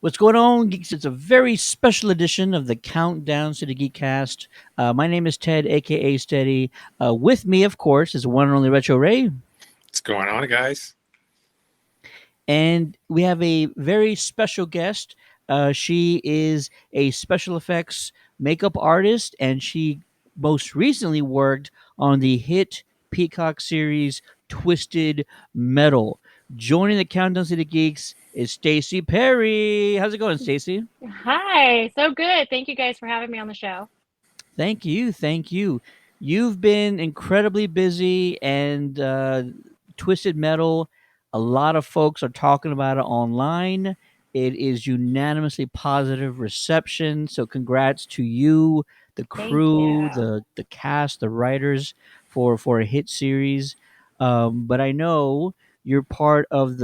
What's going on, geeks? It's a very special edition of the Countdown City Geek Cast. My name is Ted, aka Steady. With me, of course, is the one and only Retro Ray, What's going on, guys? and we have a very special guest. She is a special effects makeup artist, and she most recently worked on the hit Peacock series Twisted Metal. Joining the Countdown City Geeks is Stacey Perry. How's it going, Stacey? Hi, so good. Thank you guys for having me on the show. Thank you. Thank you. You've been incredibly busy and Twisted Metal. A lot of folks are talking about it online. It is unanimously positive reception. So, congrats to you, the Thank crew, you. the cast, the writers for a hit series. But I know you're part of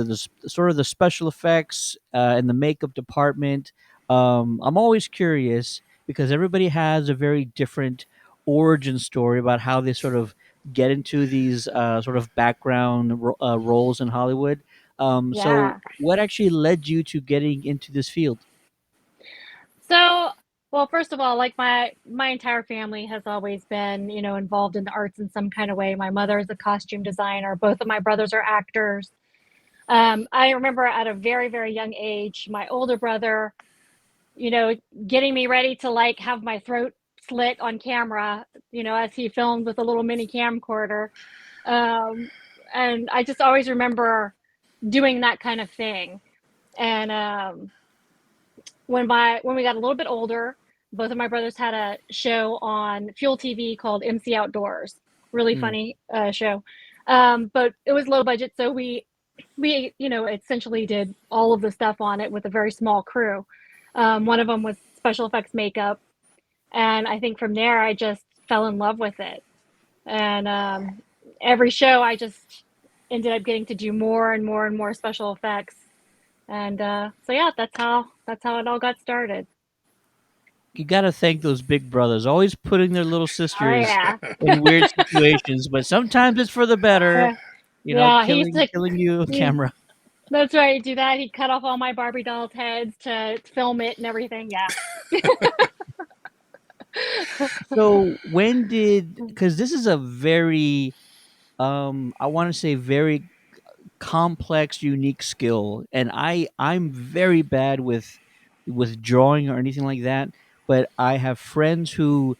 sort of the special effects and the makeup department. I'm always curious because everybody has a very different origin story about how they sort of get into these sort of background roles in Hollywood. So, Yeah. what actually led you to getting into this field? So, well, first of all, like my entire family has always been, involved in the arts in some kind of way. My mother is a costume designer. Both of my brothers are actors. I remember at a very, very young age, my older brother, you know, getting me ready to like have my throat slit on camera, as he filmed with a little mini camcorder. Um, and I just always remember doing that kind of thing. And when we got a little bit older, both of my brothers had a show on Fuel TV called MC Outdoors. Really Hmm. funny show, but it was low budget, so we essentially did all of the stuff on it with a very small crew. One of them was special effects makeup, and I think from there I just fell in love with it. And every show I just ended up getting to do more and more and more special effects. And so yeah, that's how it all got started. You got to thank those big brothers, always putting their little Oh sisters yeah, in weird situations, but sometimes it's for the better. uh, yeah. He used to. Killing you on He, camera. that's right. He'd do that. He'd cut off all my Barbie dolls' heads to film it and everything. Yeah. So when did, because this is a very I want to say very complex, unique skill, and I'm very bad with drawing or anything like that. But I have friends who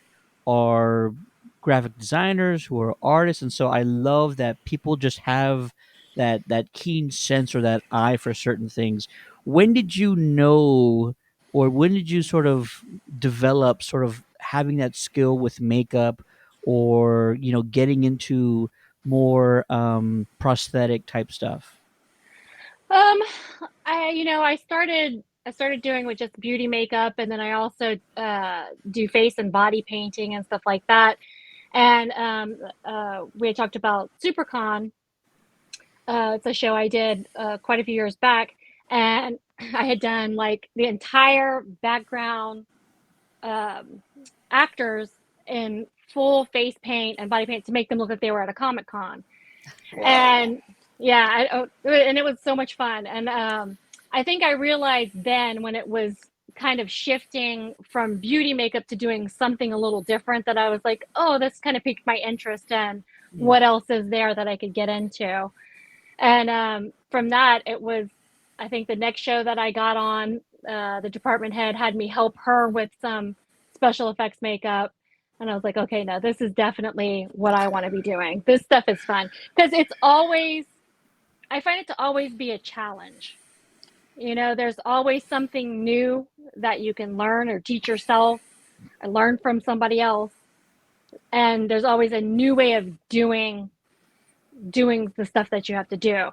are graphic designers, who are artists, and so I love that people just have that keen sense or that eye for certain things. When did you know, or when did you sort of develop sort of having that skill with makeup, or getting into more prosthetic type stuff? Um, I started doing with just beauty makeup, and then I also do face and body painting and stuff like that. And we had talked about SuperCon. It's a show I did quite a few years back, and I had done like the entire background um, actors in full face paint and body paint to make them look like they were at a Comic Con. Wow. And yeah, and it was so much fun. And I think I realized then when it was kind of shifting from beauty makeup to doing something a little different that I was like, oh, this kind of piqued my interest in Mm. what else is there that I could get into. And from that, it was, I think the next show that I got on, the department head had me help her with some special effects makeup. And I was like, okay, no, this is definitely what I want to be doing. This stuff is fun because I find it to always be a challenge. There's always something new that you can learn or teach yourself or learn from somebody else. And there's always a new way of doing the stuff that you have to do.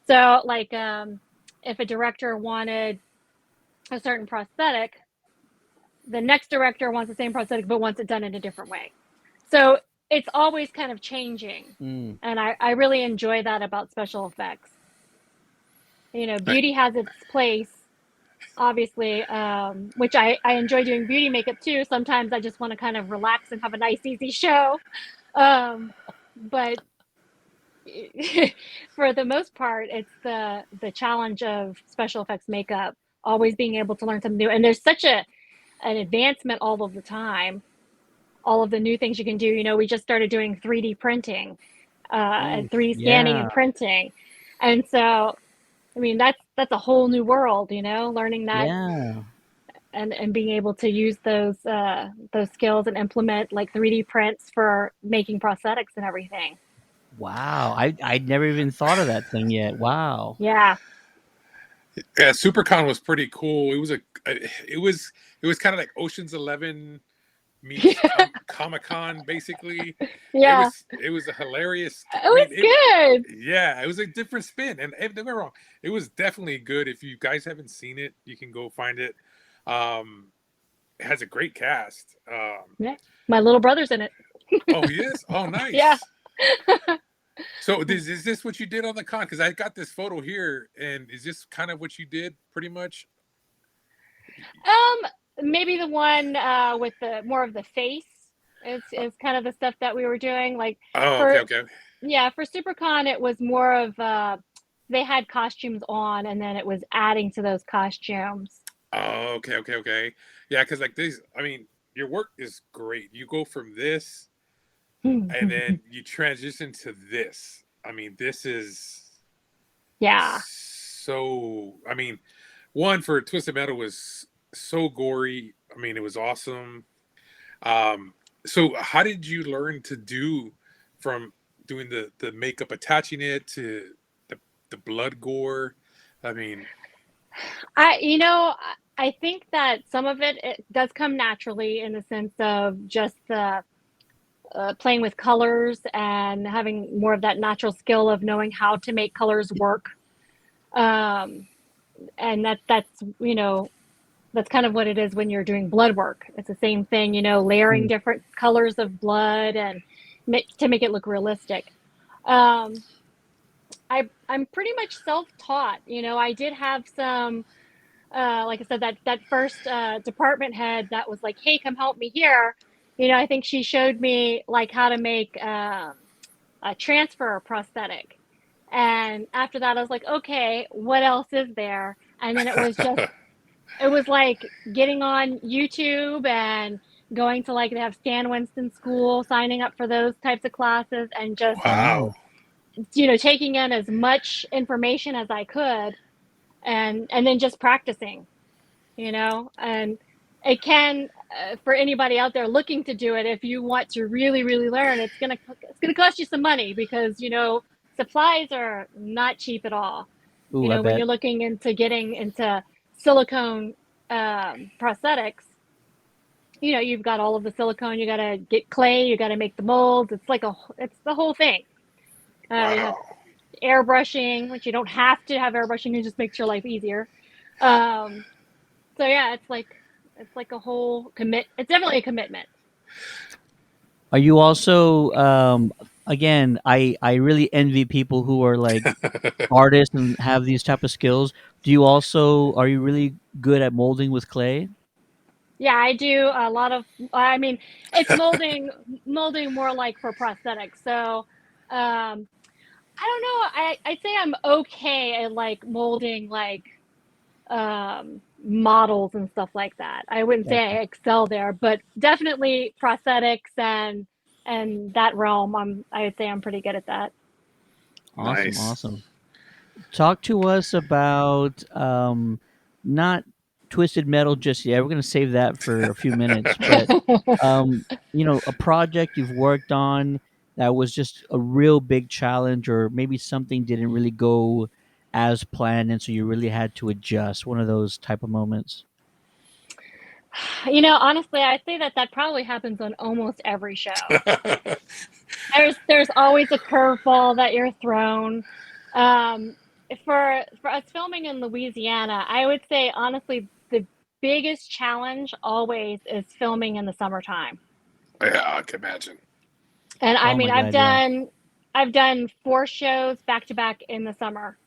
So, like, if a director wanted a certain prosthetic, the next director wants the same prosthetic but wants it done in a different way. So it's always kind of changing, Mm. and I really enjoy that about special effects. I, Beauty has its place, obviously, which I enjoy doing beauty makeup too. Sometimes I just want to kind of relax and have a nice, easy show. But for the most part, it's the challenge of special effects makeup always being able to learn something new. And there's such an advancement all of the time, all of the new things you can do. You know, we just started doing 3D printing Ooh, and 3D scanning yeah, and printing. And so, I mean, that's a whole new world, you know, learning that yeah. and being able to use those skills and implement like 3D prints for making prosthetics and everything. Wow, I'd never even thought of that thing yet. Wow. Yeah. Yeah, SuperCon was pretty cool. It was kind of like Ocean's 11 meets Comic Con, basically. It Yeah. was it was a hilarious. It I mean, was good. yeah, it was a different spin, and don't get me wrong, it was definitely good. If you guys haven't seen it, you can go find it. Um, it has a great cast. Yeah. My little brother's in it. Oh, he is. Oh, Yeah. nice. So is this what you did on the con? Because I got this photo here, and is this kind of what you did, pretty much? Maybe the one with the more of the face is kind of the stuff that we were doing. Like Oh, okay, for okay. yeah, for SuperCon it was more of they had costumes on and then it was adding to those costumes. Oh, okay, okay, okay. Yeah, because like this, I mean, your work is great. You go from this, and then you transition to this. I mean, this is Yeah. so. I mean, one for Twisted Metal was so gory. I mean, it was awesome. So how did you learn to do from doing the makeup, attaching it to the blood gore? I mean, You know, I think that some of it does come naturally in the sense of just the playing with colors and having more of that natural skill of knowing how to make colors work. Um, and that's you know that's kind of what it is when you're doing blood work. It's the same thing, you know, layering Hmm. different colors of blood and to make it look realistic. Um, I'm pretty much self-taught. You know, I did have some, like I said, that first department head that was like, "Hey, come help me here." You know, I think she showed me like how to make a transfer prosthetic, and after that, I was like, "Okay, what else is there?" And then it was like getting on YouTube and going to like they have Stan Winston School, signing up for those types of classes, and just wow. Wow. you know taking in as much information as I could, and then just practicing, you know, and it can for anybody out there looking to do it, if you want to really learn, it's gonna cost you some money because you know supplies are not cheap at all. You Ooh, I know, when bet. you're looking into getting into silicone prosthetics, you know, you've got all of the silicone, you got to get clay, you got to make the molds. It's the whole thing. You have Wow. airbrushing, which you don't have to have airbrushing, it just makes your life easier. Um, so yeah, it's like a whole commit. It's definitely a commitment. Are you also again, I really envy people who are like artists and have these type of skills. Are you really good at molding with clay? Yeah, I do a lot of. I mean, it's molding more like for prosthetics. So, I don't know. I'd say I'm okay at like molding like models and stuff like that. I wouldn't say Gotcha. I excel there, but definitely prosthetics and that realm. I would say I'm pretty good at that. Awesome, Nice. awesome. Talk to us about not Twisted Metal just yet. We're going to save that for a few minutes, but a project you've worked on that was just a real big challenge, or maybe something didn't really go as planned, and so you really had to adjust. One of those type of moments. You know, honestly, I'd say that probably happens on almost every show. There's always a curveball that you're thrown. Um, for us filming in Louisiana, I would say honestly the biggest challenge always is filming in the summertime. Yeah, I can imagine. And I Oh mean, my God, yeah. I've done 4 shows back to back in the summer.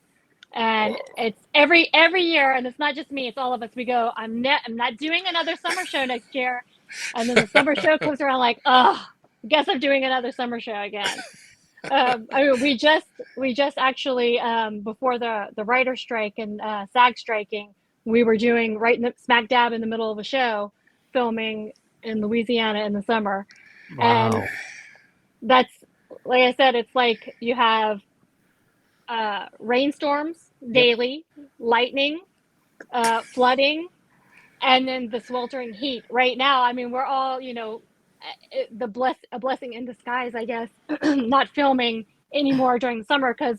And Whoa. it's every year, and it's not just me, it's all of us. We go, I'm not doing another summer show next year. And then the summer show comes around like, oh, guess I'm doing another summer show again. I mean, we just actually before the writer strike and SAG striking, we were doing right in the smack dab in the middle of a show, filming in Louisiana in the summer. And Wow. that's, like I said, it's like you have rainstorms Yep. daily, lightning, flooding, and then the sweltering heat. Right now, I mean, we're all, a blessing in disguise, I guess, not filming anymore during the summer because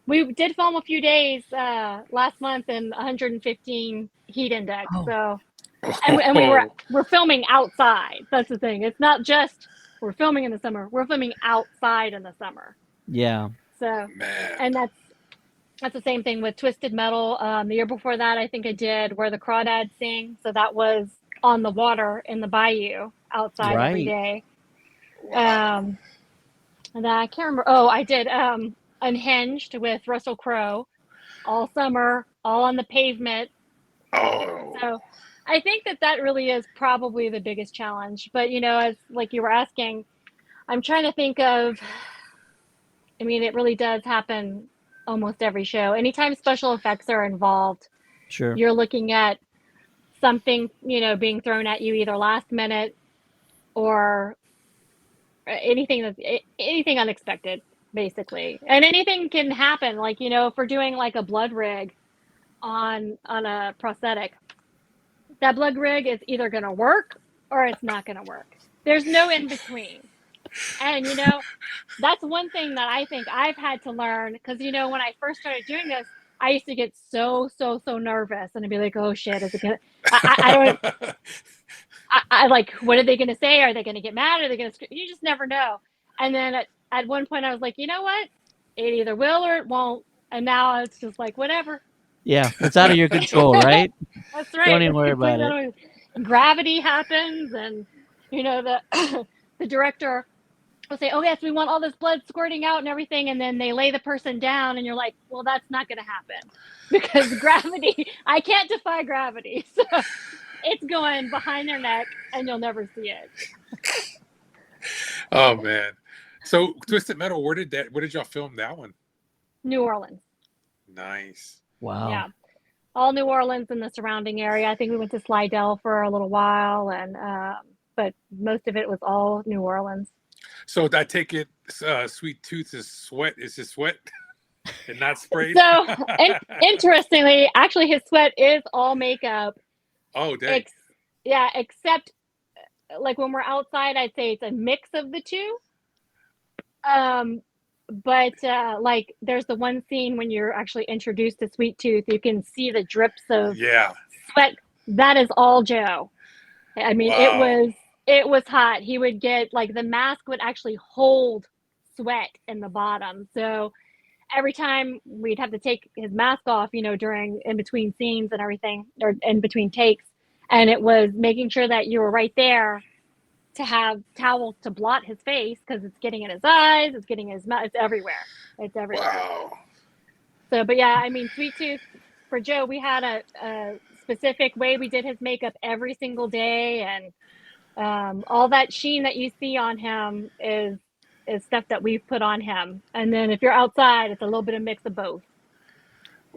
we did film a few days last month in 115 heat index. Oh, So, and Oh we're filming outside. That's the thing. It's not just we're filming in the summer. We're filming outside in the summer. yeah. So, man. and that's the same thing with Twisted Metal. The year before that, I think I did Where the Crawdads Sing. So that was on the water in the bayou outside every Right. day. Wow. And then I can't remember. Oh, I did Unhinged with Russell Crowe all summer, all on the pavement. Oh. So I think that really is probably the biggest challenge. But, as like you were asking, I'm trying to think of, I mean, it really does happen almost every show. Anytime special effects are involved, Sure. you're looking at something, being thrown at you either last minute or anything unexpected, basically. And anything can happen. Like, if we're doing like a blood rig on a prosthetic, that blood rig is either going to work or it's not going to work. There's no in between. And that's one thing that I think I've had to learn because when I first started doing this, I used to get so nervous and I'd be like, oh shit, is it gonna? I don't. I like, what are they gonna say? Are they gonna get mad? Are they gonna? You just never know. And then at one point, I was like, you know what? It either will or it won't. And now it's just like whatever. Yeah. It's out of your control, right? That's Don't right. even It's worry about completely it. out of gravity happens, and the the director will say, "Oh yes, we want all this blood squirting out and everything," and then they lay the person down, and you're like, "Well, that's not going to happen because gravity. I can't defy gravity, so it's going behind their neck, and you'll never see it." Oh man. So Twisted Metal, where did y'all film that one? New Orleans, Nice. Wow. yeah, all New Orleans and the surrounding area. I think we went to Slidell for a little while, and but most of it was all New Orleans. So I take it Sweet Tooth is his sweat and not sprayed? So, and interestingly, actually, his sweat is all makeup. Oh dang. Ex- yeah, except like when we're outside, I'd say it's a mix of the two. Um, but like there's the one scene when you're actually introduced to Sweet Tooth, you can see the drips of Yeah. sweat. That is all Joe. I mean, Wow. it was hot. He would get like the mask would actually hold sweat in the bottom. So every time we'd have to take his mask off, during in between scenes and everything, or in between takes, and it was making sure that you were right there to have towels to blot his face because it's getting in his eyes, it's getting in his mouth, it's everywhere. It's everywhere. Wow. So, but yeah, I mean, Sweet Tooth for Joe, we had a specific way we did his makeup every single day, and all that sheen that you see on him is stuff that we've put on him. And then if you're outside, it's a little bit of mix of both.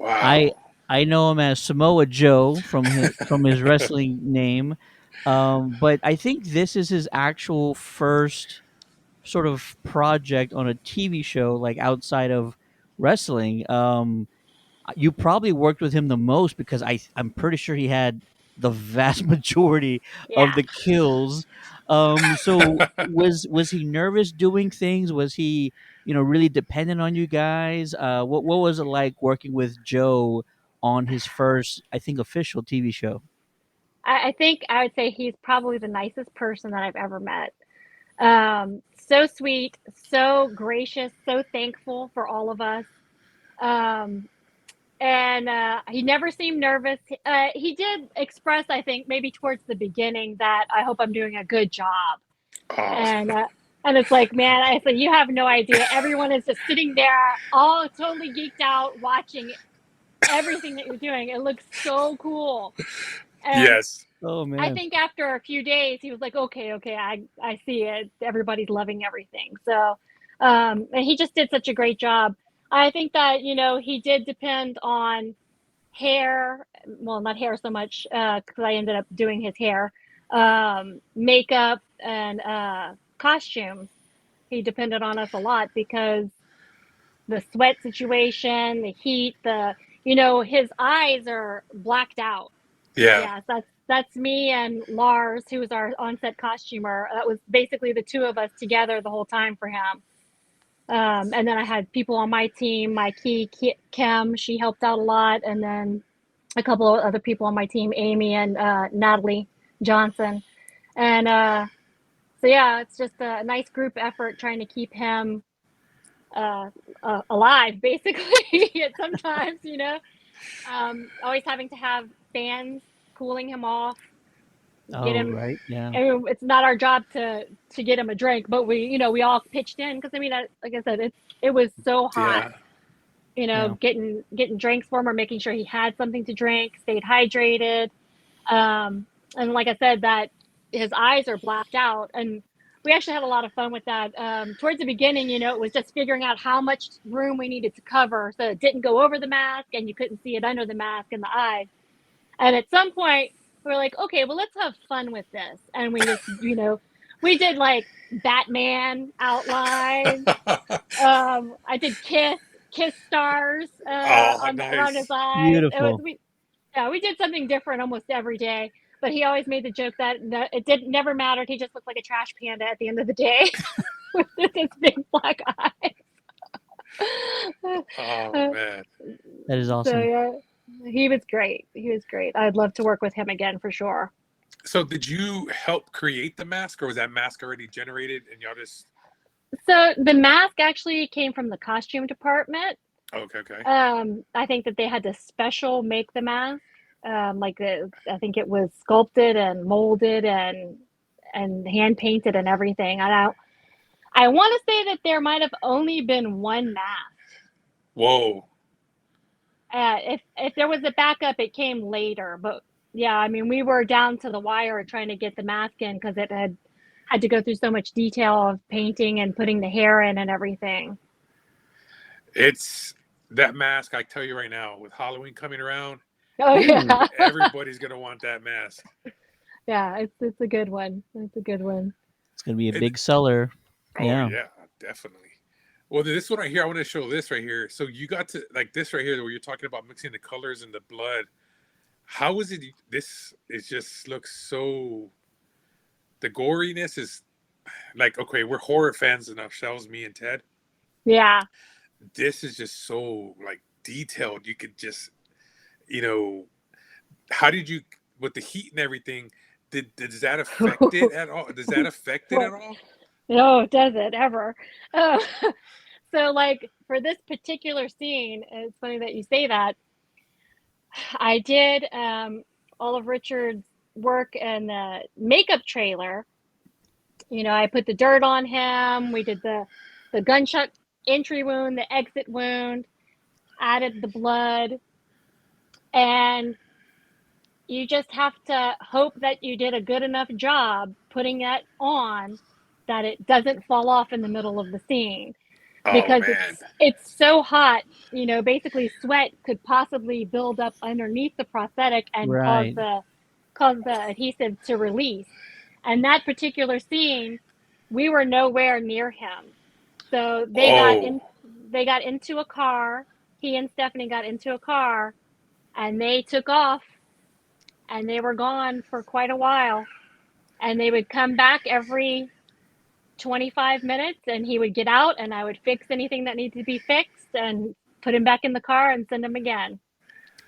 I Wow. I know him as Samoa Joe from his wrestling name, but I think this is his actual first sort of project on a TV show, like outside of wrestling. You probably worked with him the most because I'm pretty sure he had the vast majority of Yeah. the kills. So was he nervous doing things? Was he really dependent on you guys? What was it like working with Joe on his first, I think, official TV show? I think I would say he's probably the nicest person that I've ever met. So sweet, so gracious, so thankful for all of us. Um, and he never seemed nervous. He did express, I think, maybe towards the beginning that I hope I'm doing a good job. Oh. And it's like, man, I said, you have no idea. Everyone is just sitting there, all totally geeked out, watching everything that you're doing. It looks so cool. And Yes. Oh I man. think after a few days, he was like, okay, I see it. Everybody's loving everything. So, and he just did such a great job. I think that, he did depend on hair, well, not hair so much, because I ended up doing his hair, makeup, and costumes. He depended on us a lot because the sweat situation, the heat, his eyes are blacked out. Yeah. Yes, that's me and Lars, who was our on-set costumer. That was basically the two of us together the whole time for him. And then I had people on my team, my Kim, she helped out a lot, and then a couple of other people on my team, Amy and Natalie Johnson. And so yeah, it's just a nice group effort trying to keep him alive, basically. And sometimes, always having to have fans cooling him off, get Oh, him. right. Yeah. I mean, it's not our job to get him a drink, but we all pitched in because I mean, like I said, it was so hot. Yeah. Yeah. Getting drinks for him or making sure he had something to drink, stayed hydrated. And like I said, that his eyes are blacked out, and we actually had a lot of fun with that. Towards the beginning, it was just figuring out how much room we needed to cover so it didn't go over the mask and you couldn't see it under the mask and the eyes. And at some point, we were like, okay, well, let's have fun with this. And we just, we did like Batman outlines. I did kiss stars Oh, on around his nice. eyes. Beautiful. We did something different almost every day. But he always made the joke that it didn't never mattered. He just looked like a trash panda at the end of the day with his big black eyes. Oh man. That is So awesome. yeah, he was great. He was great. I'd love to work with him again for sure. So did you help create the mask, or was that mask already generated and y'all just? So the mask actually came from the costume department. Okay, okay. I think that they had to special make the mask. I think it was sculpted and molded and hand painted and everything. I want to say that there might have only been one mask. Whoa. If there was a backup, it came later. But yeah, I mean, we were down to the wire trying to get the mask in because it had to go through so much detail of painting and putting the hair in and everything. It's that mask, I tell you right now, with Halloween coming around, Oh yeah, everybody's gonna want that mask. yeah, it's a good one. It's a good one. It's gonna be a It, big seller. oh Yeah. yeah, definitely. Well, this one right here, I want to show this right here. So you got to like this right here where you're talking about mixing the colors and the blood. How is it? This it just looks so. The goriness is like okay, we're horror fans in ourselves, me and Ted. Yeah. This is just so like detailed. You could just, you know, how did you with the heat and everything? Does that affect it at all? Does that affect it What? at all? No, does it ever? Uh, so, like for this particular scene, it's funny that you say that. I did all of Richard's work in the makeup trailer. I put the dirt on him. We did the gunshot entry wound, the exit wound, added the blood, and you just have to hope that you did a good enough job putting that on that it doesn't fall off in the middle of the scene Oh because man. it's so hot. Basically sweat could possibly build up underneath the prosthetic and cause Right. the adhesive to release. And that particular scene, we were nowhere near him. So Oh. they got into a car. He and Stephanie got into a car and they took off and they were gone for quite a while. And they would come back every 25 minutes and he would get out and I would fix anything that needed to be fixed and put him back in the car and send him again.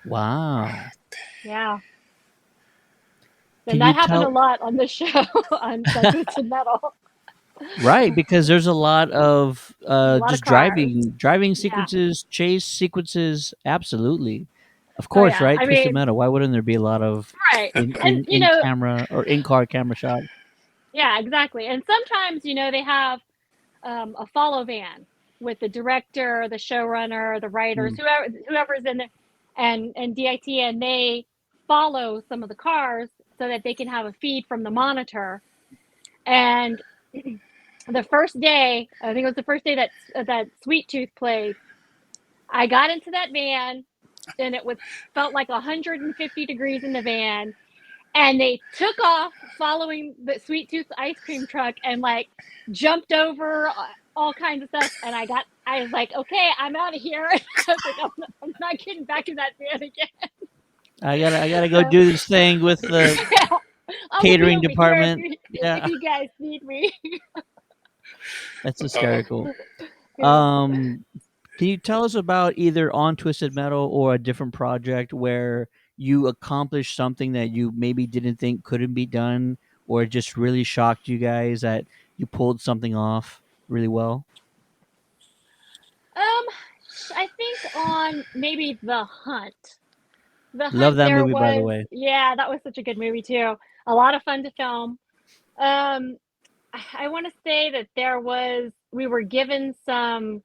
Wow. Yeah. Can And you that happened a tell? lot on the show on Twisted Metal. Right, because there's a lot of A lot of just cars. driving Yeah. sequences, chase sequences. Absolutely, of Oh course, yeah. right? I Twisted mean, Metal. Why wouldn't there be a lot of right. in And in in camera or in car camera shots? yeah, exactly. And sometimes, they have a follow van with the director, the showrunner, the writers, Mm. whoever's in there, and DIT, and they follow some of the cars so that they can have a feed from the monitor. And the first day, I think it was the first day that Sweet Tooth played, I got into that van and it was felt like 150 degrees in the van, and they took off following the Sweet Tooth ice cream truck and like jumped over all kinds of stuff. And I was like, okay, I'm out of here. I was like, I'm not getting back in that van again. I gotta go So do this thing with the yeah, I'm gonna be catering over here department. if Yeah, you guys need me. that's Um, hysterical. Yeah. Um, can you tell us about either on Twisted Metal or a different project where you accomplished something that you maybe didn't think couldn't be done, or it just really shocked you guys that you pulled something off really well? Um, I think on maybe The Hunt. The Love Hunt, that there movie, by the was, way. yeah, that was such a good movie too. A lot of fun to film. Um, I want to say that we were given some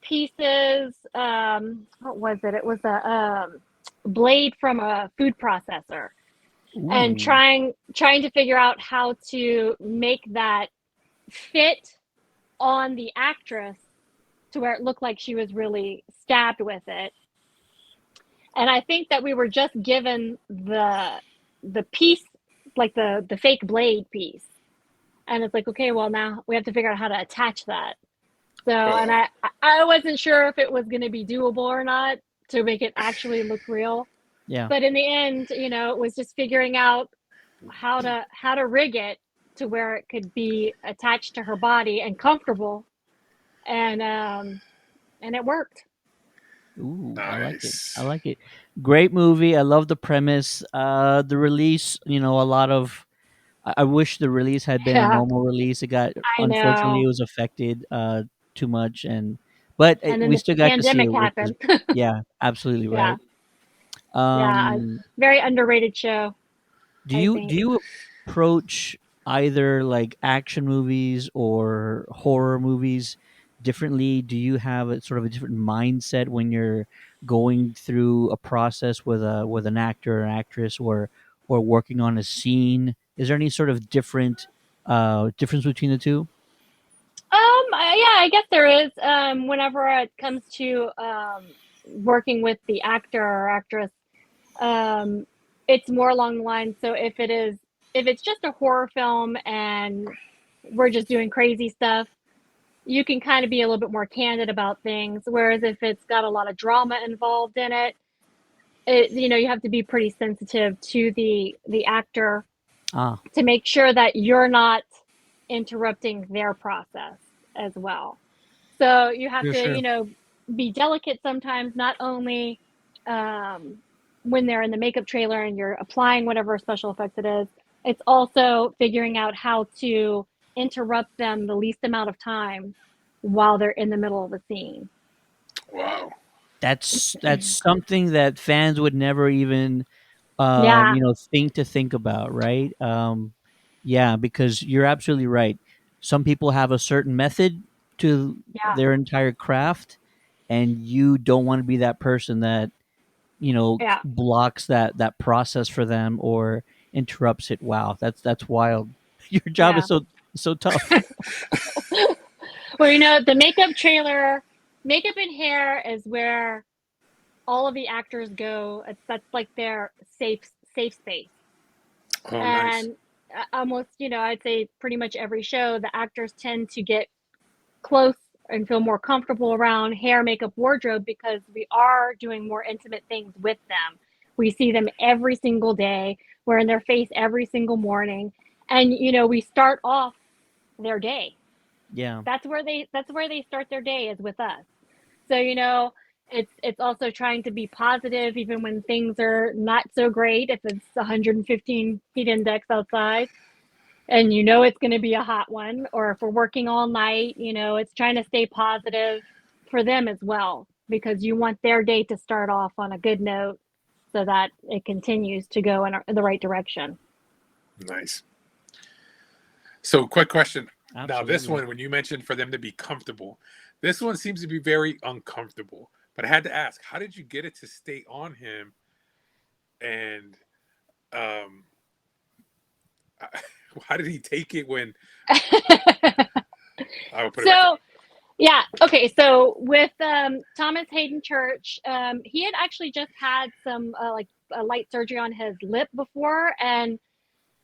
pieces. What was it? It was a blade from a food processor, and Ooh, trying to figure out how to make that fit on the actress to where it looked like she was really stabbed with it. And I think that we were just given the piece, like the fake blade piece, and it's like, okay, well, now we have to figure out how to attach that. So, and oh, I wasn't sure if it was going to be doable or not to make it actually look real. yeah. But in the end, it was just figuring out how to rig it to where it could be attached to her body and comfortable, and it worked. Ooh, I like it. I nice. like it. Great movie. I love the premise. The release, a lot of. I wish the release had been a Yeah, normal release. It got I unfortunately it know. was affected too much, but And then we the still got to see pandemic it, which is happened. yeah, absolutely Yeah, right. yeah, Um, very underrated show, do I you do think. you approach either like action movies or horror movies differently? Do you have a sort of a different mindset when you're going through a process with an actor or actress or working on a scene? Is there any sort of difference between the two? Yeah, I guess there is. Whenever it comes to working with the actor or actress, um, it's more along the lines. So if it's just a horror film and we're just doing crazy stuff, you can kind of be a little bit more candid about things. Whereas if it's got a lot of drama involved in it, you have to be pretty sensitive to the actor Ah, to make sure that you're not interrupting their process as well. So you have Yeah, to, sure. be delicate sometimes, not only um, when they're in the makeup trailer and you're applying whatever special effects it is, it's also figuring out how to interrupt them the least amount of time while they're in the middle of a scene. Wow. that's something that fans would never even Yeah, think about, right? Yeah, because you're absolutely right. Some people have a certain method to yeah, their entire craft, and you don't want to be that person that yeah, blocks that process for them or interrupts it. Wow, that's wild. Your job is yeah. so tough. Well, the makeup trailer, makeup and hair is where all of the actors go. That's like their safe space. Oh, nice. And almost, I'd say pretty much every show, the actors tend to get close and feel more comfortable around hair, makeup, wardrobe because we are doing more intimate things with them. We see them every single day. We're in their face every single morning, and we start off their day. Yeah, That's where they start their day is with us. So it's also trying to be positive even when things are not so great. If it's 115 heat index outside, and it's going to be a hot one, or if we're working all night, it's trying to stay positive for them as well because you want their day to start off on a good note so that it continues to go in the right direction. Nice. So, quick question. Now, this absolutely. one, when you mentioned for them to be comfortable, this one seems to be very uncomfortable. But I had to ask, how did you get it to stay on him? And um, how did he take it when I will put it back So on? Yeah. Okay. So with Thomas Hayden Church, he had actually just had some like a light surgery on his lip before, and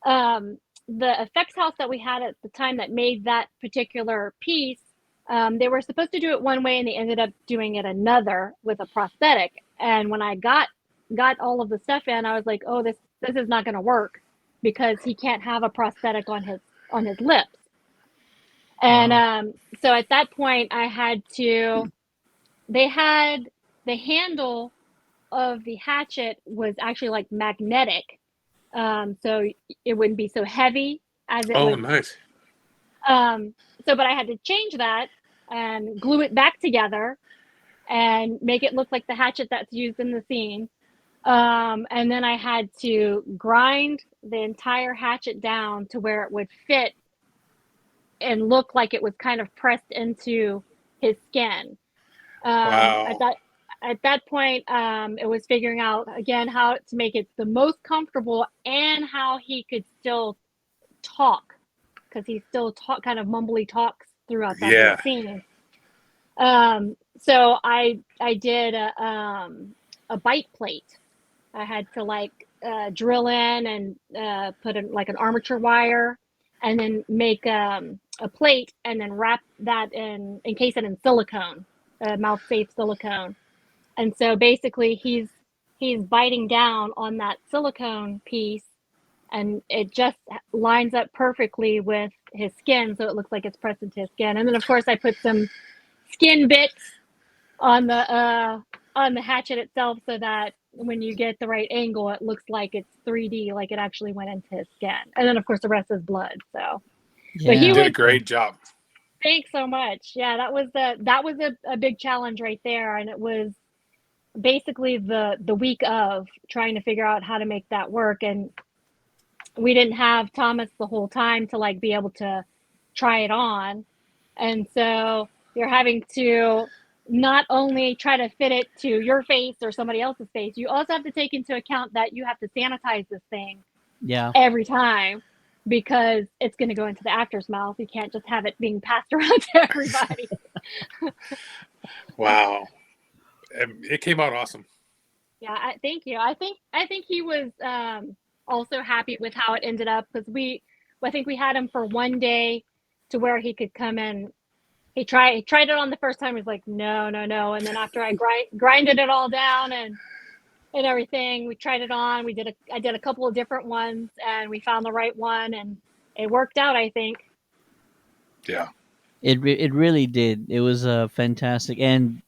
um, the effects house that we had at the time that made that particular piece, they were supposed to do it one way, and they ended up doing it another with a prosthetic. And when I got all of the stuff in, I was like, oh, this is not going to work because he can't have a prosthetic on his lips. And Wow. so at that point, I had to. They had the handle of the hatchet was actually like magnetic, so it wouldn't be so heavy as it Oh, would. nice. So, but I had to change that and glue it back together and make it look like the hatchet that's used in the scene. And then I had to grind the entire hatchet down to where it would fit and look like it was kind of pressed into his skin. Um, at Wow. that at that point, it was figuring out again how to make it the most comfortable and how he could still talk because he still kind of mumbly talks throughout that whole Yeah. scene. So I did a bite plate. I had to like drill in and put in like an armature wire, and then make a plate, and then wrap that in, encase it in silicone, mouth safe silicone. And so basically, he's biting down on that silicone piece, and it just lines up perfectly with his skin, so it looks like it's pressed into his skin. And then of course I put some skin bits on the hatchet itself, so that when you get the right angle, it looks like it's 3D, like it actually went into his skin. And then of course the rest is blood. So, but You he Yeah. did a was. great job. Thanks so much. Yeah, that was a big challenge right there, and it was basically the week of trying to figure out how to make that work. And we didn't have Thomas the whole time to like be able to try it on. And so you're having to not only try to fit it to your face or somebody else's face, you also have to take into account that you have to sanitize this thing Yeah. every time because it's going to go into the actor's mouth. You can't just have it being passed around to everybody. Wow. It came out awesome. Yeah, thank you. I think he was also happy with how it ended up because I think we had him for one day to where he could come in. He tried it on the first time. He was like, no, no, no. And then after I grinded it all down and everything, we tried it on. I did a couple of different ones, and we found the right one, and it worked out, I think. Yeah. It really did. It was fantastic. And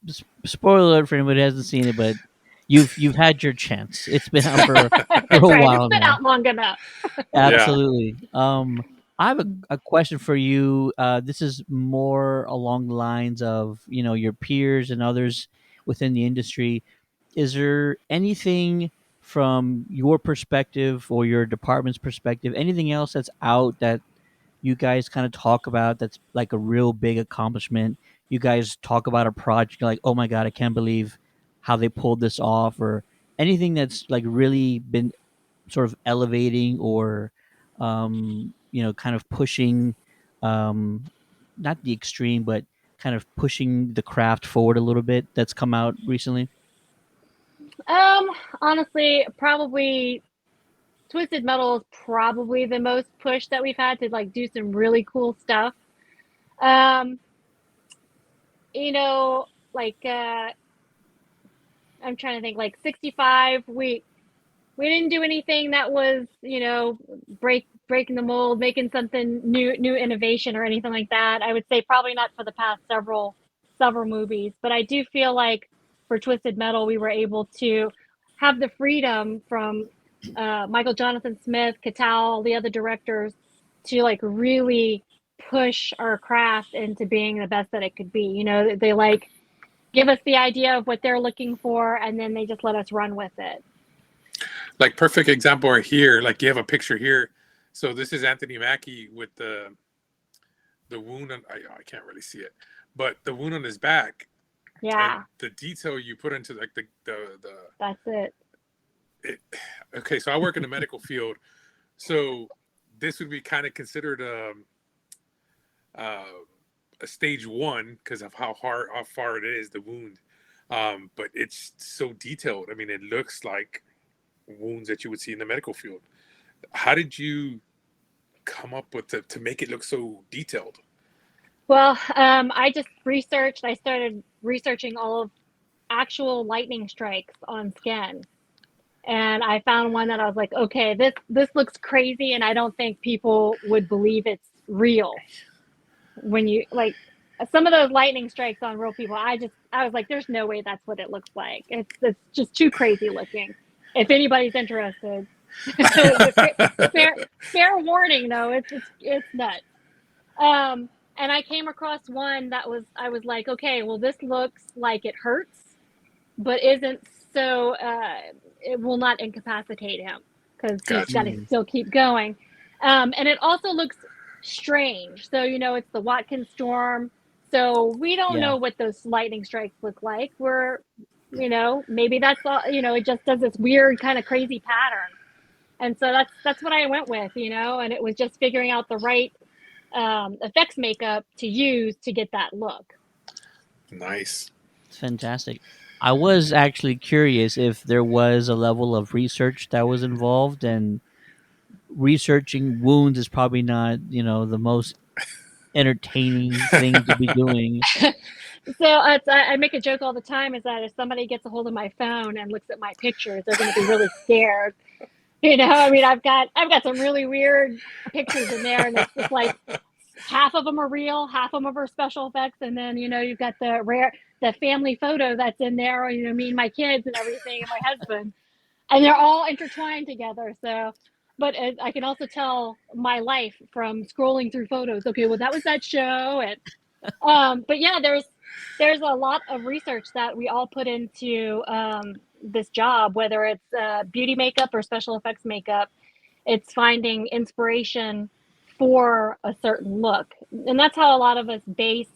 spoiler alert for anybody who hasn't seen it, but you've had your chance. It's been out for That's a right. It's while been now. out long enough. Yeah. Absolutely. I have a question for you. This is more along the lines of your peers and others within the industry. Is there anything from your perspective or your department's perspective, anything else that's out that you guys kind of talk about that's like a real big accomplishment? You guys talk about a project, you're like, oh my god, I can't believe how they pulled this off, or anything that's like really been sort of elevating or kind of pushing, um not the extreme, but kind of pushing the craft forward a little bit, that's come out recently? Um, Honestly, probably Twisted Metal is probably the most push that we've had to like do some really cool stuff. Um, like I'm trying to think, like 65, we didn't do anything that was, breaking the mold, making something new innovation or anything like that. I would say probably not for the past several movies, but I do feel like for Twisted Metal we were able to have the freedom from Michael Jonathan Smith, Catal, the other directors, to like really push our craft into being the best that it could be. They like give us the idea of what they're looking for, and then they just let us run with it. Like perfect example right here. Like you have a picture here. So this is Anthony Mackie with the wound on, I can't really see it, but the wound on his back and Yeah, the detail you put into like the that's it. it, okay, so I work in the medical field, so this would be kind of considered uh, a stage 1 because of how far it is, the wound. But it's so detailed. I mean, it looks like wounds that you would see in the medical field. How did you come up with to make it look so detailed? Well, I just researched. I started researching all of actual lightning strikes on skin, and I found one that I was like, okay, this looks crazy, and I don't think people would believe it's real. When you like some of those lightning strikes on real people, I was like, there's no way that's what it looks like. It's just too crazy looking. If anybody's interested, fair warning though, it's nuts. Um, and I came across one that I was like, okay, well, this looks like it hurts, but isn't so, it will not incapacitate him because he's Gotcha. got to still keep going. And it also looks strange. So, it's the Watkins storm. So we don't Yeah. know what those lightning strikes look like. Maybe that's all, it just does this weird kind of crazy pattern. And so that's what I went with, and it was just figuring out the right effects makeup to use to get that look. Nice. It's fantastic. I was actually curious if there was a level of research that was involved, and researching wounds is probably not, the most entertaining thing to be doing. So I make a joke all the time is that if somebody gets a hold of my phone and looks at my pictures, they're going to be really scared. I mean, I've got some really weird pictures in there, and it's like half of them are real, half of them are special effects, and then you've got the family photo that's in there, or me and my kids and everything, and my husband, and they're all intertwined together. So, but I can also tell my life from scrolling through photos. Okay, well that was that show, and but yeah, there's a lot of research that we all put into this job, whether it's beauty makeup or special effects makeup. It's finding inspiration for a certain look, and that's how a lot of us base,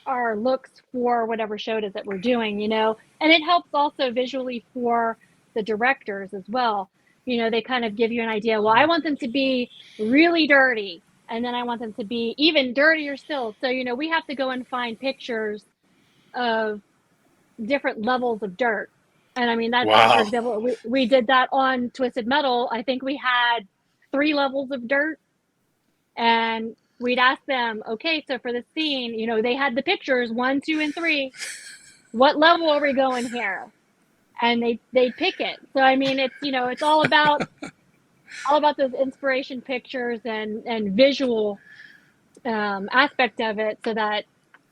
our looks for whatever show it is that we're doing. And it helps also visually for the directors as well. They kind of give you an idea. Well, I want them to be really dirty, and then I want them to be even dirtier still. So we have to go and find pictures of different levels of dirt. And I mean, that's, for Wow. example, we did that on Twisted Metal. I think we had 3 levels of dirt, and we'd ask them, okay, so for the scene, they had the pictures 1, 2, and 3. What level are we going here? And they pick it. So I mean, it's all about those inspiration pictures and visual aspect of it, so that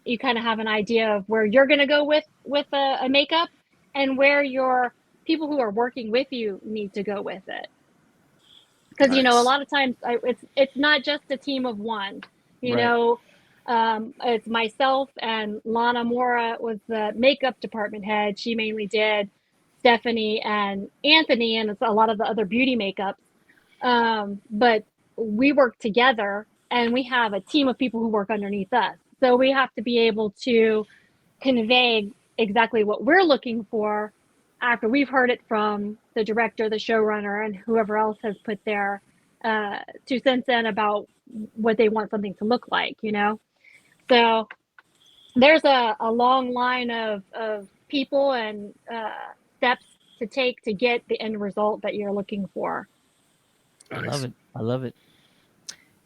you kind of have an idea of where you're going to go with a makeup, and where your people who are working with you need to go with it. Because a Nice. lot of times it's not just a team of one. Right. It's myself, and Lana Mora was the makeup department head. She mainly did Stephanie and Anthony, and it's a lot of the other beauty makeups. But we work together, and we have a team of people who work underneath us. So we have to be able to convey exactly what we're looking for after we've heard it from the director, the showrunner, and whoever else has put their 2 cents in about what they want something to look like. So there's a long line of people and steps to take to get the end result that you're looking for. I love Nice. it. I love it.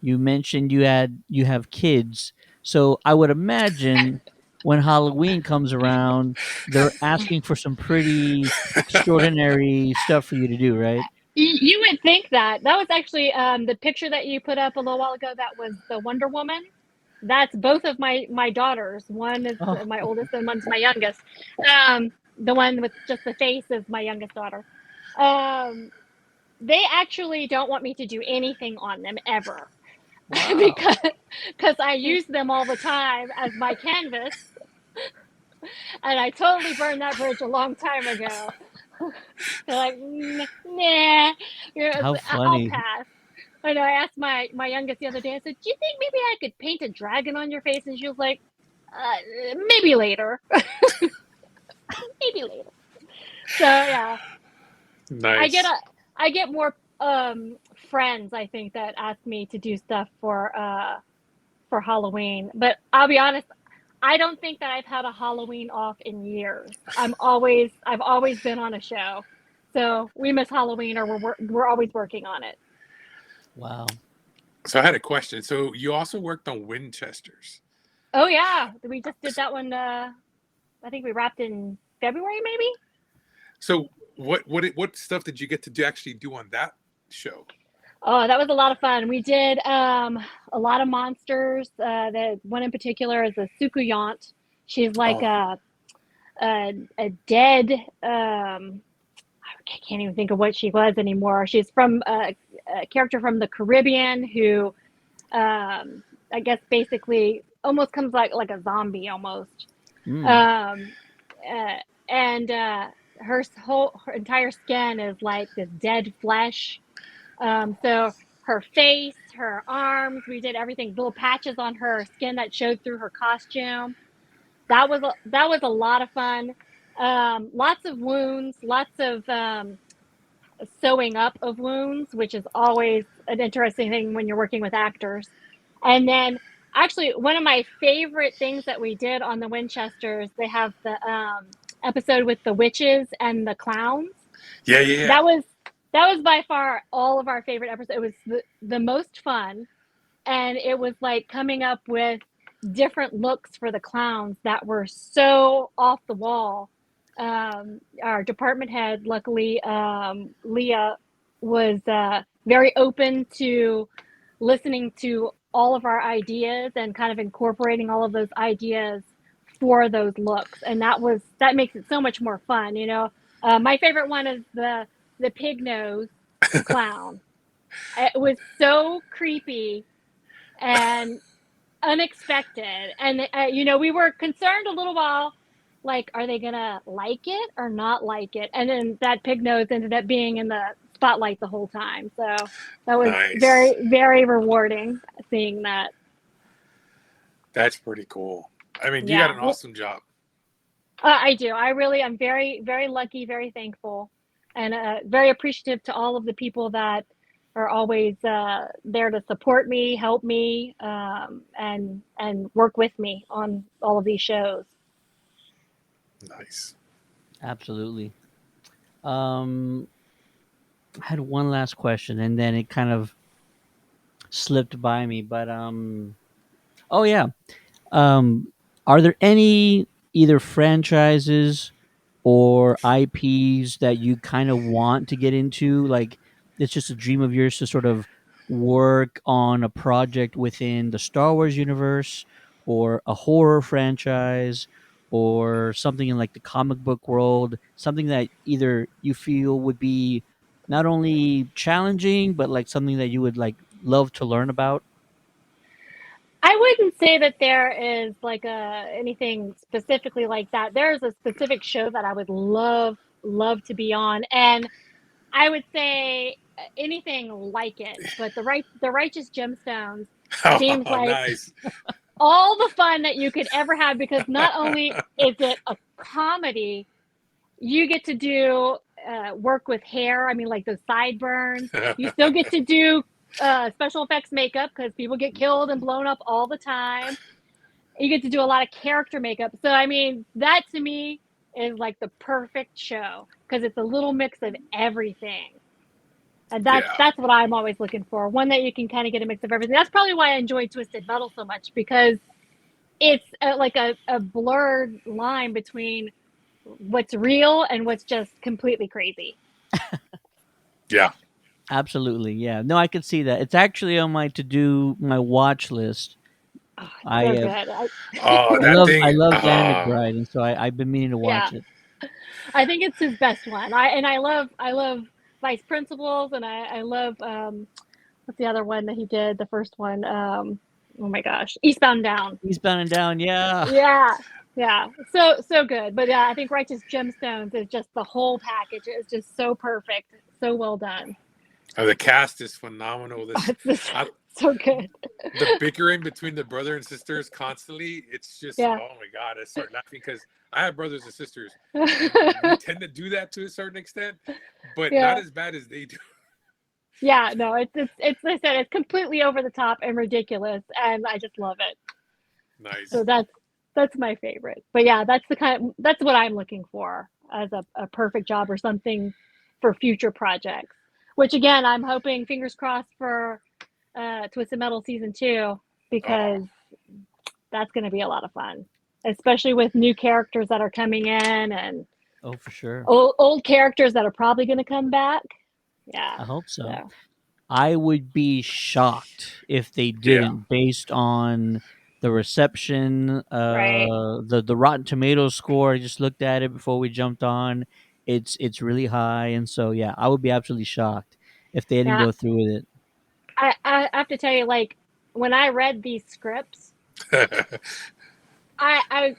You mentioned you have kids, so I would imagine when Halloween comes around, they're asking for some pretty extraordinary stuff for you to do, right? You would think that was actually the picture that you put up a little while ago. That was the Wonder Woman. That's both of my daughters. One is Oh, my oldest, and one's my youngest. The one with just the face is my youngest daughter. Um, they actually don't want me to do anything on them ever wow. because I use them all the time as my canvas, and I totally burned that bridge a long time ago. They're like, nah, How I'll funny. pass. I know. I asked my youngest the other day. I said, "Do you think maybe I could paint a dragon on your face?" And she was like, "Maybe later, maybe later." So yeah, I get Nice. a I get more friends, I think, that ask me to do stuff for for Halloween. But I'll be honest, I don't think that I've had a Halloween off in years. I've always been on a show. So we miss Halloween, or we're always working on it. Wow. So I had a question. So you also worked on Winchesters. Oh yeah, we just did that one. I think we wrapped in February, maybe. So what stuff did you get to actually do on that show? Oh, that was a lot of fun. We did a lot of monsters. The one in particular is a Sukuyant. She's like Oh, a dead. I can't even think of what she was anymore. She's from a character from the Caribbean who, I guess, basically almost comes like a zombie almost. Mm. Um, and her entire skin is like this dead flesh. So her face, her arms, we did everything. Little patches on her skin that showed through her costume. That was a lot of fun. Lots of wounds, lots of sewing up of wounds, which is always an interesting thing when you're working with actors. And then, actually, one of my favorite things that we did on the Winchesters, they have the episode with the witches and the clowns. yeah. That was by far all of our favorite episodes. It was the most fun, and it was like coming up with different looks for the clowns that were so off the wall. Our department head, luckily, Leah, was very open to listening to all of our ideas and kind of incorporating all of those ideas for those looks, and that makes it so much more fun. My favorite one is the pig nose clown. It was so creepy and unexpected. And, we were concerned a little while, like, are they going to like it or not like it? And then that pig nose ended up being in the spotlight the whole time. So that was Nice. very, very rewarding seeing that. That's pretty cool. I mean, you got Yeah. an awesome job. I do. I'm very, very lucky, very thankful, and very appreciative to all of the people that are always there to support me, help me, and work with me on all of these shows. Nice. Absolutely. Um, I had one last question, and then it kind of slipped by me. But oh yeah. Um, are there any either franchises or IPs that you kind of want to get into? Like, it's just a dream of yours to sort of work on a project within the Star Wars universe, or a horror franchise, or something in like the comic book world, something that either you feel would be not only challenging, but like something that you would like love to learn about? I wouldn't say that there is like anything specifically like that. There is a specific show that I would love to be on, and I would say anything like it. But the Righteous Gemstones seems Oh, like nice. all the fun that you could ever have, because not only is it a comedy, you get to do work with hair. I mean, like those sideburns. You still get to do special effects makeup, because people get killed and blown up all the time. You get to do a lot of character makeup. So, I mean, that to me is like the perfect show, because it's a little mix of everything. And that's Yeah. that's what I'm always looking for. One that you can kind of get a mix of everything. That's probably why I enjoy Twisted Metal so much, because it's like a blurred line between what's real and what's just completely crazy. Yeah. Absolutely, yeah. No, I could see that. It's actually on my to do, my watch list. Oh, it's I so uh, good. Oh, I that love thing. Dan McBride, and so I've been meaning to Yeah, watch it. I think it's his best one. I love Vice Principals, and I love what's the other one that he did? The first one. Oh my gosh, Eastbound and Down. Eastbound and Down, yeah. Yeah, yeah, so good. But yeah, I think Righteous Gemstones is just the whole package. It's just so perfect, so well done. The cast is phenomenal. Oh, it's just I, so good. the bickering between the brother and sisters constantly, it's just, Yeah. oh my God, I start laughing because I have brothers and sisters, and we tend to do that to a certain extent, but not Yeah. as bad as they do. Yeah, no, it's like I said, it's completely over the top and ridiculous, and I just love it. Nice. So that's my favorite. But yeah, that's what I'm looking for as a perfect job or something for future projects. Which again, I'm hoping, fingers crossed, for Twisted Metal season 2, Oh, because that's going to be a lot of fun, especially with new characters that are coming in and Oh, for sure. old characters that are probably going to come back. Yeah. I hope so. So I would be shocked if they yeah. didn't, based on the reception, right. the Rotten Tomatoes score. I just looked at it before we jumped on. It's really high, and so yeah, I would be absolutely shocked if they didn't Yeah. go through with it. I have to tell you, like, when I read these scripts, I I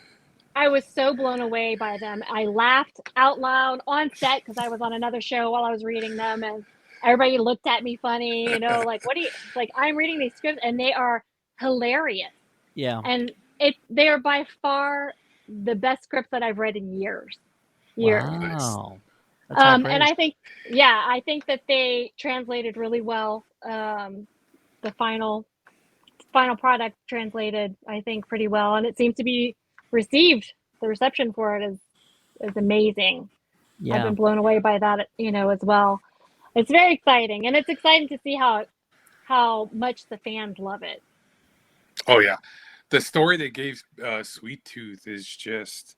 I was so blown away by them. I laughed out loud on set because I was on another show while I was reading them, and everybody looked at me funny, like, what do you, like, I'm reading these scripts and they are hilarious. Yeah. And they are by far the best scripts that I've read in years. Years. Nice. Wow. That's high And praise. I think, yeah, I think that they translated really well. The final product translated, I think, pretty well, and it seems to be received. The reception for it is amazing. I've Yeah. been blown away by that, as well. It's very exciting, and it's exciting to see how much the fans love it. Oh yeah. The story they gave Sweet Tooth is just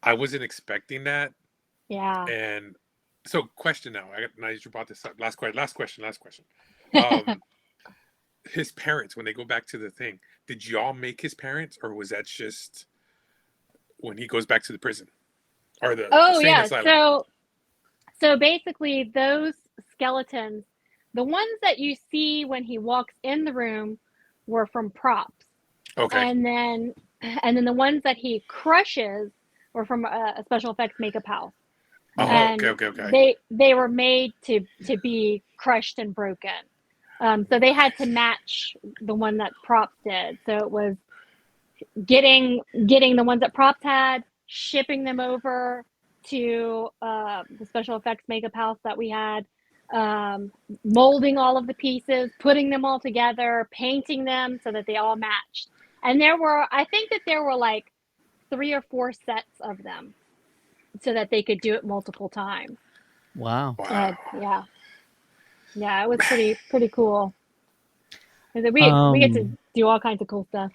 I wasn't expecting that. Yeah. And so question now. Now that you brought this up. Last question. Um his parents, when they go back to the thing, did y'all make his parents, or was that just when he goes back to the prison or the Oh insane yeah. asylum? So basically, those skeletons, the ones that you see when he walks in the room, were from props, Okay. and then the ones that he crushes were from a special effects makeup house, Oh, okay, and okay, okay. they were made to be crushed and broken. So they had to match the one that props did. So it was getting the ones that props had, shipping them over to the special effects makeup house that we had, molding all of the pieces, putting them all together, painting them so that they all matched. And I think that there were like 3 or 4 sets of them so that they could do it multiple times. Wow. Wow. Yeah, yeah, it was pretty cool. We get to Um do all kinds of cool stuff.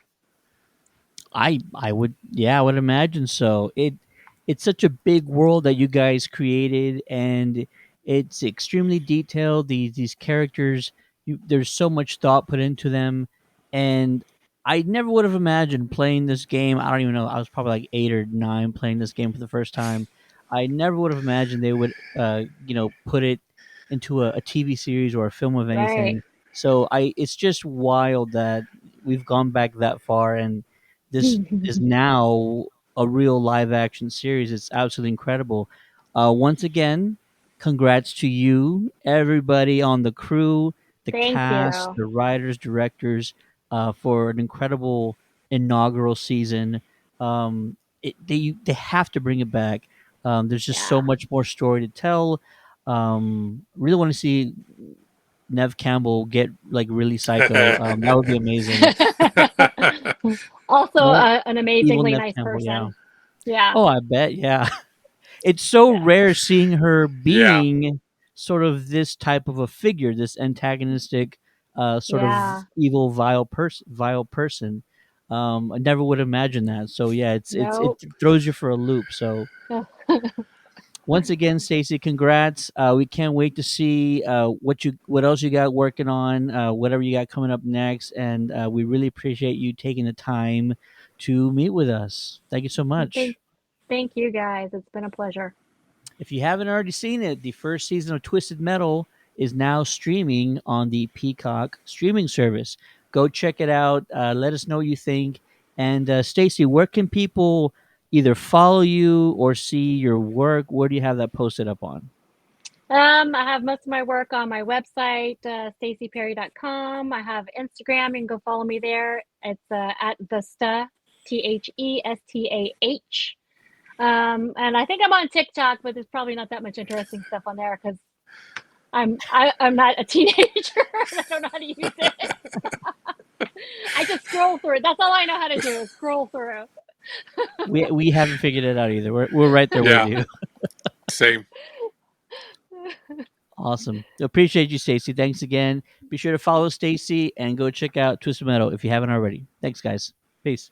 I would, yeah, I would imagine so. It's such a big world that you guys created, and it's extremely detailed. These characters, there's so much thought put into them, and I never would have imagined playing this game. I don't even know. I was probably like 8 or 9 playing this game for the first time. I never would have imagined they would, put it into a TV series or a film of Right. anything. So it's just wild that we've gone back that far, and this is now a real live action series. It's absolutely incredible. Once again, congrats to you, everybody on the crew, the Thank cast, you. the writers, directors, for an incredible inaugural season. They have to bring it back. There's just so Yeah. much more story to tell. Really want to see Nev Campbell get like really psycho. That would be amazing. Also, More an evil amazingly Nev nice Campbell, yeah. person. Yeah. Oh, I bet, yeah. It's so Yeah. rare seeing her Yeah. being sort of this type of a figure, this antagonistic, sort of Yeah. evil, vile person. I never would imagine that. So yeah, it Nope. throws you for a loop. So once again, Stacey, congrats. We can't wait to see what else you got working on, whatever you got coming up next, and we really appreciate you taking the time to meet with us. Thank you so Thank, much. thank you guys. It's been a pleasure. If you haven't already seen it, the first season of Twisted Metal is now streaming on the Peacock streaming service. Go check it out. Let us know what you think. And Stacey, where can people either follow you or see your work? Where do you have that posted up on? I have most of my work on my website, staceyperry.com. I have Instagram. You can go follow me there. It's at Thestah, Thestah. And I think I'm on TikTok, but there's probably not that much interesting stuff on there because I'm not a teenager. And I don't know how to use it. I just scroll through it. That's all I know how to do is scroll through. We haven't figured it out either. We're right there with Yeah, you. same. Awesome. Appreciate you, Stacey. Thanks again. Be sure to follow Stacey and go check out Twisted Metal if you haven't already. Thanks, guys. Peace.